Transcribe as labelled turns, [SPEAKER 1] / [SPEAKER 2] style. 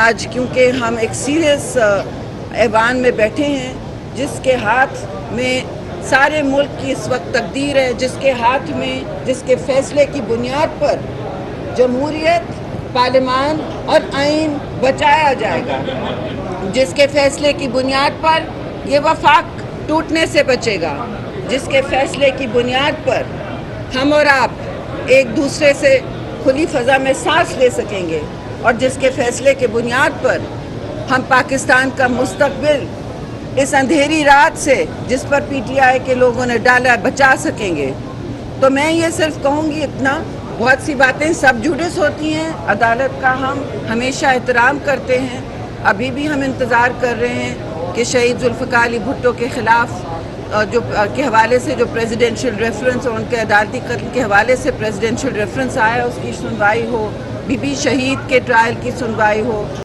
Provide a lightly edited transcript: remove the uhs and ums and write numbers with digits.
[SPEAKER 1] آج کیونکہ ہم ایک سیریس ایوان میں بیٹھے ہیں جس کے ہاتھ میں سارے ملک کی اس وقت تقدیر ہے، جس کے ہاتھ میں، جس کے فیصلے کی بنیاد پر جمہوریت، پارلیمان اور آئین بچایا جائے گا، جس کے فیصلے کی بنیاد پر یہ وفاق ٹوٹنے سے بچے گا، جس کے فیصلے کی بنیاد پر ہم اور آپ ایک دوسرے سے کھلی فضا میں سانس لے سکیں گے، اور جس کے فیصلے کی بنیاد پر ہم پاکستان کا مستقبل اس اندھیری رات سے جس پر پی ٹی آئی کے لوگوں نے ڈالا بچا سکیں گے۔ تو میں یہ صرف کہوں گی اتنا، بہت سی باتیں سب جوڈس ہوتی ہیں، عدالت کا ہم ہمیشہ احترام کرتے ہیں، ابھی بھی ہم انتظار کر رہے ہیں کہ شہید ذوالفقار علی بھٹو کے خلاف کے حوالے سے جو پریزیڈنشل ریفرنس اور ان کے عدالتی قتل کے حوالے سے پریزیڈنشل ریفرنس آیا اس کی سنوائی ہو، بی بی شہید کے ٹرائل کی سنوائی ہو۔